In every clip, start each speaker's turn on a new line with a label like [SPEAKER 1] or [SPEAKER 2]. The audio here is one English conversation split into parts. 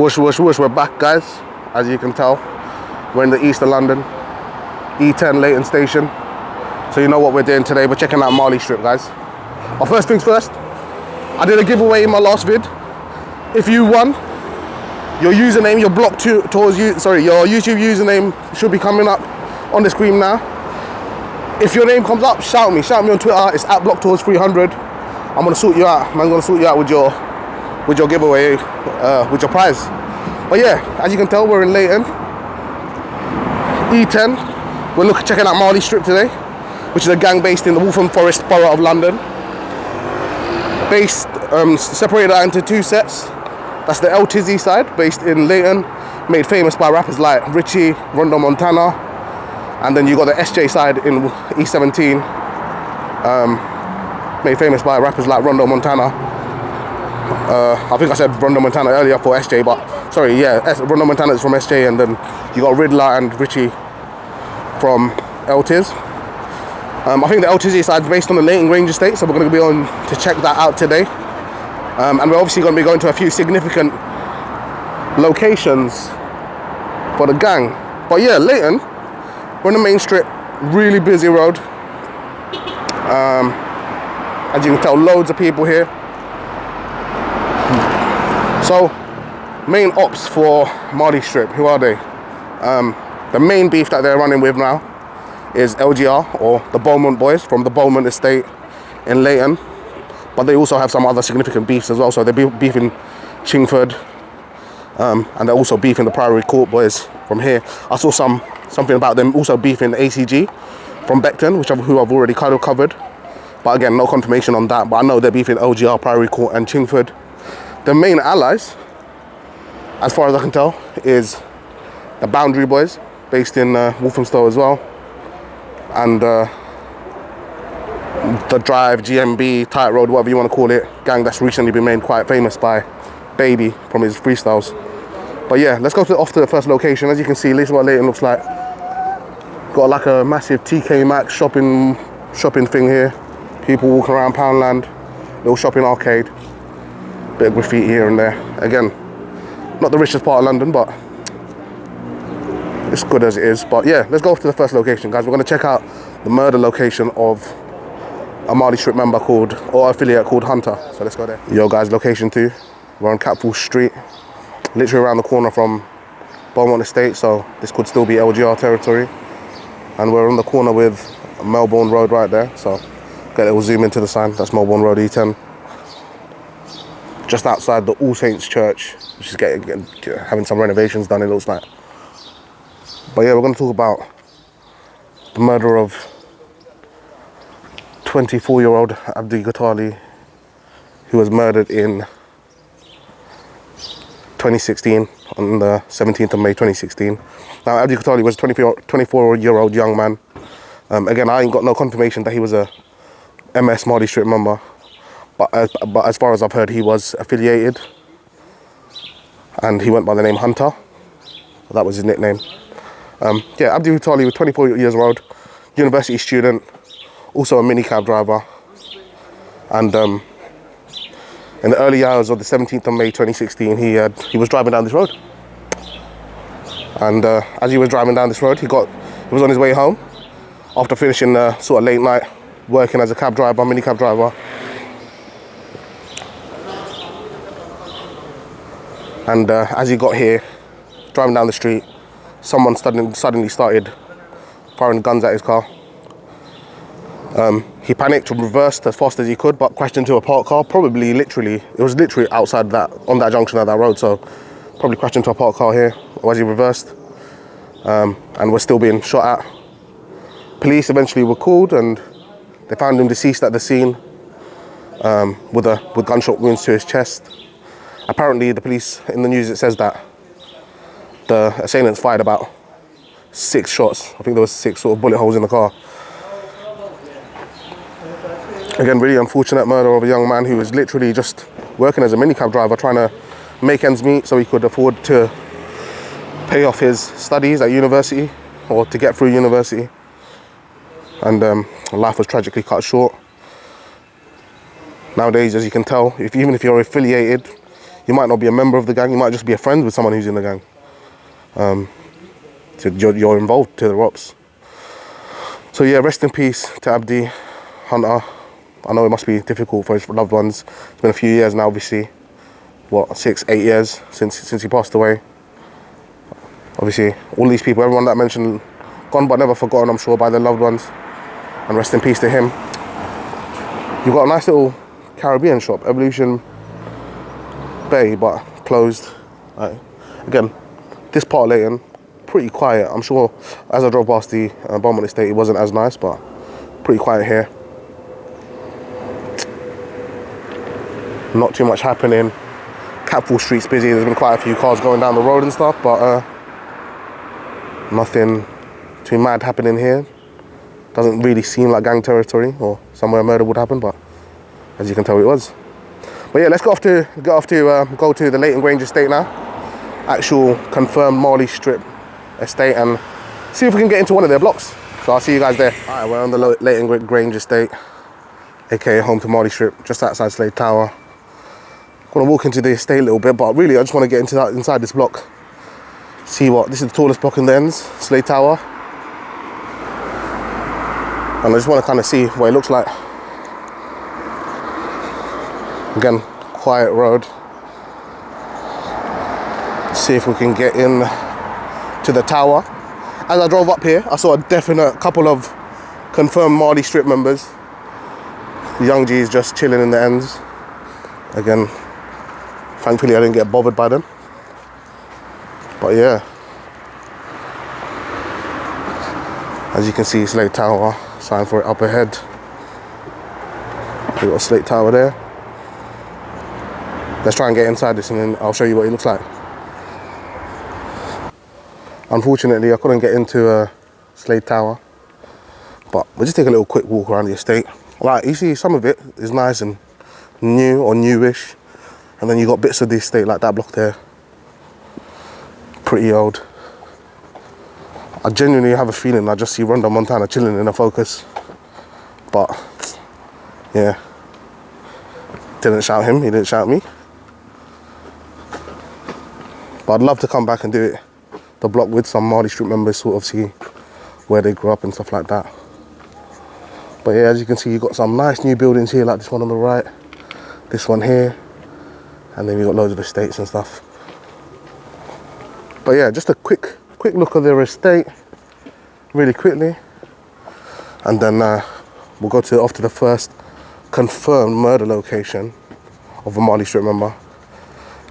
[SPEAKER 1] Whoosh, whoosh, whoosh, we're back, guys. As you can tell, we're in the east of London, E10 Leighton Station. So you know what we're doing today. We're checking out Malistrip, guys. But first things first, I did a giveaway in my last vid. If you won, your username, your your YouTube username should be coming up on the screen now. If your name comes up, shout me on Twitter. It's at BlockTours300. I'm gonna sort you out. I'm gonna sort you out with your giveaway, with your prize. But yeah, as you can tell, we're in Leighton, E10. We're checking out Malistrip today, which is a gang based in the Walthamforest borough of London. Separated out into two sets. That's the El Tizzy side, based in Leighton, made famous by rappers like Richie, Rondo Montana, and then you got the SJ side in E17, made famous by rappers like Rondo Montana. I think I said Rondo Montana earlier for SJ, but sorry, yeah, Rondo Montana is from SJ, and then you got Riddler and Richie from El Tiz. I think the El Tizzy side is based on the Leighton Grange estate, so we're going to be on to check that out today. And we're obviously going to be going to a few significant locations for the gang. But yeah, Leighton, we're on the main strip, really busy road. As you can tell, loads of people here. So, main ops for Malistrip, who are they? The main beef that they're running with now is LGR, or the Beaumont boys from the Beaumont estate in Leighton. But they also have some other significant beefs as well. So they're beefing Chingford, and they're also beefing the Priory Court boys from here. I saw something about them also beefing ACG from Beckton, who I've already kind of covered. But again, no confirmation on that. But I know they're beefing LGR, Priory Court and Chingford. The main allies, as far as I can tell, is the Boundary boys, based in Walthamstow as well. And the Drive, GMB, Tight Road, whatever you want to call it, gang that's recently been made quite famous by Baby from his freestyles. But yeah, let's go off to the first location. As you can see, this is what Leighton looks like. Got like a massive TK Maxx shopping thing here. People walking around Poundland, little shopping arcade. Bit of graffiti here and there. Again, not the richest part of London, but it's good as it is. But yeah, let's go off to the first location, guys. We're going to check out the murder location of a Malistrip member or affiliate called Hunta. So let's go there. Yo guys, location 2. We're on Catfall Street, literally around the corner from Beaumont Estate, so this could still be LGR territory. And we're on the corner with Melbourne Road right there, so get a little zoom into the sign. That's Melbourne Road E10. Just outside the All Saints Church, which is having some renovations done, it looks like. But yeah, we're going to talk about the murder of 24-year-old Abdi Gutale, who was murdered in 2016, on the 17th of May 2016. Now, Abdi Gutale was a 24-year-old young man. Again, I ain't got no confirmation that he was a MS Malistrip member, but as far as I've heard, he was affiliated, and he went by the name Hunta. That was his nickname. Yeah, Abdi Gutale was 24 years old, university student, also a minicab driver, and in the early hours of the 17th of May 2016, he was driving down this road, and as he was driving down this road, he was on his way home after finishing sort of late night working as a minicab driver, and as he got here, driving down the street, someone suddenly started firing guns at his car. He panicked and reversed as fast as he could, but crashed into a parked car. It was literally outside on that junction of that road, so probably crashed into a parked car here, or as he reversed, and was still being shot at. Police eventually were called, and they found him deceased at the scene, with gunshot wounds to his chest. Apparently, the police, in the news, it says that the assailants fired about 6 shots. I think there was 6 sort of bullet holes in the car. Again, really unfortunate murder of a young man who was literally just working as a minicab driver, trying to make ends meet so he could afford to pay off his studies at university, or to get through university. And life was tragically cut short. Nowadays, as you can tell, even if you're affiliated, You might not be a member of the gang, you might just be a friend with someone who's in the gang. So you're involved to the ops. So yeah, rest in peace to Abdi, Hunta. I know it must be difficult for his loved ones. It's been a few years now, obviously. What, 6, 8 years since he passed away. Obviously, all these people, everyone that I mentioned, gone but never forgotten, I'm sure, by their loved ones. And rest in peace to him. You've got a nice little Caribbean shop, Evolution Bay, but closed. Again, this part of Leighton, pretty quiet. I'm sure as I drove past the Beaumont estate, it wasn't as nice, but pretty quiet here. Not too much happening. Capful Street's busy. There's been quite a few cars going down the road and stuff, but nothing too mad happening here. Doesn't really seem like gang territory or somewhere a murder would happen, but as you can tell, it was. But yeah, let's go to the Leighton Grange estate now. Actual confirmed Malistrip estate, and see if we can get into one of their blocks. So I'll see you guys there. All right, we're on the Leighton Grange estate, aka home to Malistrip, just outside Slade Tower. I'm gonna walk into the estate a little bit, but really I just want to get inside this block. See what, this is the tallest block in the ends, Slade Tower. And I just want to kind of see what it looks like. Again, quiet road. See if we can get in to the tower. As I drove up here, I saw a definite couple of confirmed Malistrip members. The young G's just chilling in the ends. Again, thankfully I didn't get bothered by them. But yeah. As you can see, Slade Tower, sign for it up ahead. We've got a Slade Tower there. Let's try and get inside this and then I'll show you what it looks like. Unfortunately, I couldn't get into Slade Tower, but we'll just take a little quick walk around the estate. Like, you see some of it is nice and new or newish, and then you got bits of the estate like that block there. Pretty old. I genuinely have a feeling I just see Rondo Montana chilling in a Focus, but yeah, didn't shout him, he didn't shout me. But I'd love to come back and do it, the block with some Malistrip members, sort of see where they grew up and stuff like that. But yeah, as you can see, you've got some nice new buildings here, like this one on the right, this one here, and then you've got loads of estates and stuff. But yeah, just a quick look at their estate, really quickly, and then we'll go off to the first confirmed murder location of a Malistrip member,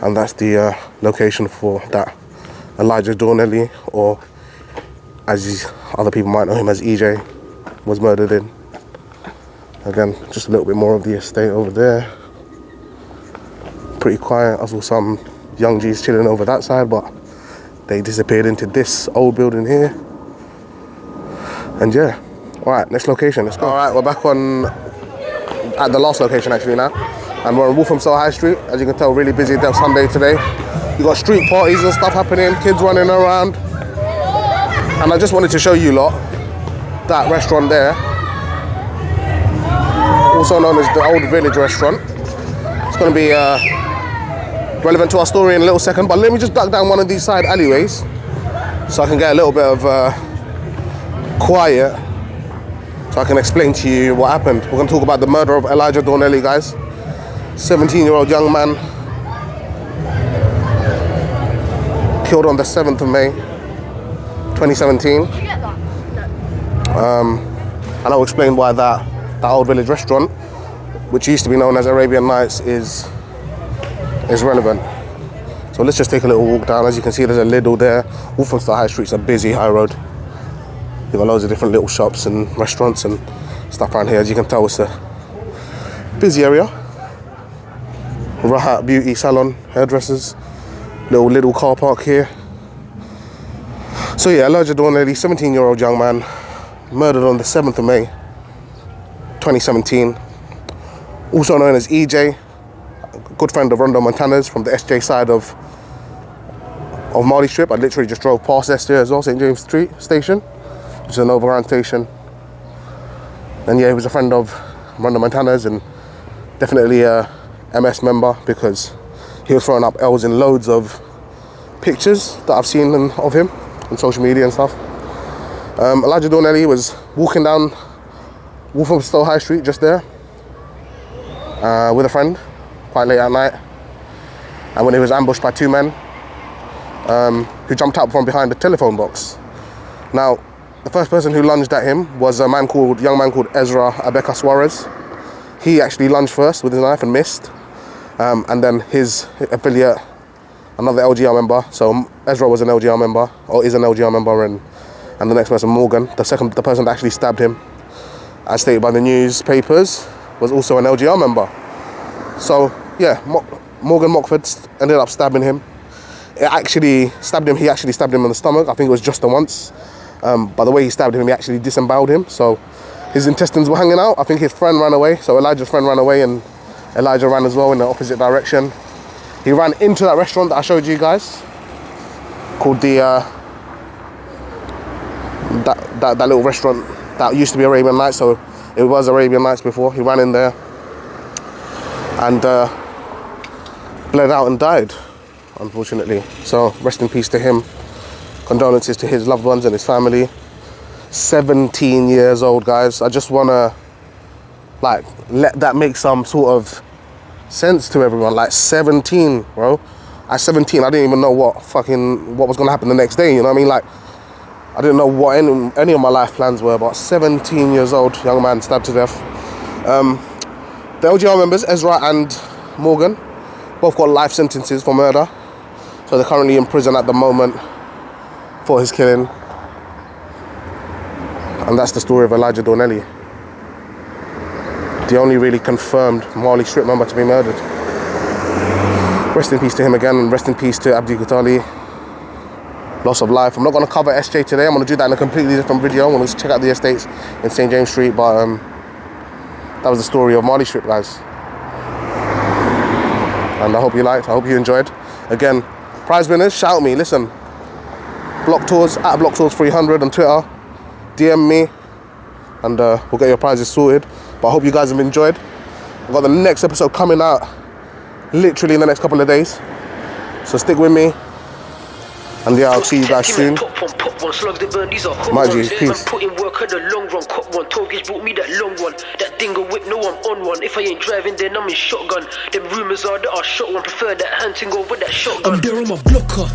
[SPEAKER 1] and that's the location for that Elijah Dornelly, or as other people might know him as EJ, was murdered in. Again, just a little bit more of the estate over there. Pretty quiet. I saw some young G's chilling over that side, but they disappeared into this old building here. And yeah, all right, next location, let's go. All right, we're back at the last location actually now. And we're on Walthamforest High Street. As you can tell, really busy day Sunday today. You got street parties and stuff happening, kids running around. And I just wanted to show you lot that restaurant there, also known as the Old Village Restaurant. It's gonna be relevant to our story in a little second, but let me just duck down one of these side alleyways so I can get a little bit of quiet, so I can explain to you what happened. We're gonna talk about the murder of Elijah Dornelly, guys. 17-year-old young man, killed on the 7th of May, 2017. Did you get that? No. And I'll explain why that Old Village Restaurant, which used to be known as Arabian Nights, is relevant. So let's just take a little walk down. As you can see, there's a Lidl there. Walthamstow High Street's a busy high road. You've got loads of different little shops and restaurants and stuff around here. As you can tell, it's a busy area. Rahat Beauty Salon, hairdressers, little car park here. So yeah, Elijah Dornelly, 17-year-old young man, murdered on the 7th of May, 2017. Also known as EJ, good friend of Rondo Montana's from the SJ side of Malistrip. I literally just drove past SJ as well, St. James Street Station, which is an overground station. And yeah, he was a friend of Rondo Montana's and definitely a MS member, because he was throwing up L's in loads of pictures that I've seen of him on social media and stuff. Elijah Dornelly was walking down Walthamforest High Street, just there, with a friend, quite late at night, and when he was ambushed by two men who jumped out from behind the telephone box. Now, the first person who lunged at him was a young man called Ezra Abeka Suarez. He actually lunged first with his knife and missed, and then his affiliate, another LGR member. So Ezra was an LGR member, or is an LGR member, and the next person, Morgan, the person that actually stabbed him, as stated by the newspapers, was also an LGR member. So yeah, Morgan Mockford ended up stabbing him. He actually stabbed him in the stomach. I think it was just the once. By the way he stabbed him, he actually disemboweled him. So his intestines were hanging out. I think his friend ran away. So Elijah's friend ran away and Elijah ran as well in the opposite direction. He ran into that restaurant that I showed you guys, called the that little restaurant that used to be Arabian Nights. So it was Arabian Nights before. He ran in there and bled out and died, unfortunately. So rest in peace to him. Condolences to his loved ones and his family. 17 years old, guys. I just want to like let that make some sort of sense to everyone. Like 17, bro. At 17, I didn't even know what was going to happen the next day, you know what I mean? Like, I didn't know what any of my life plans were, but 17 years old, young man stabbed to death. The LGR members, Ezra and Morgan, both got life sentences for murder. So they're currently in prison at the moment for his killing. And that's the story of Elijah Dornelly, the only really confirmed Malistrip member to be murdered. Rest in peace to him again, and rest in peace to Abdi Gutale. Loss of life. I'm not going to cover SJ today. I'm going to do that in a completely different video. I'm going to check out the estates in St. James Street. But that was the story of Malistrip, guys. And I hope you liked. I hope you enjoyed. Again, prize winners, shout me. Listen, Block Tours, at Block Tours 300 on Twitter. DM me, and we'll get your prizes sorted. But I hope you guys have enjoyed. I've got the next episode coming out literally in the next couple of days. So stick with me. And yeah, I'll see you guys soon. My G's, peace.
[SPEAKER 2] Put in work at the long run, cop one. Togies brought me that long one. That dingo whip, no I'm on one. If I ain't driving, then I'm in shotgun. Them rumours are that I shot one. Prefer that hunting over that shotgun. I'm there on my blocker.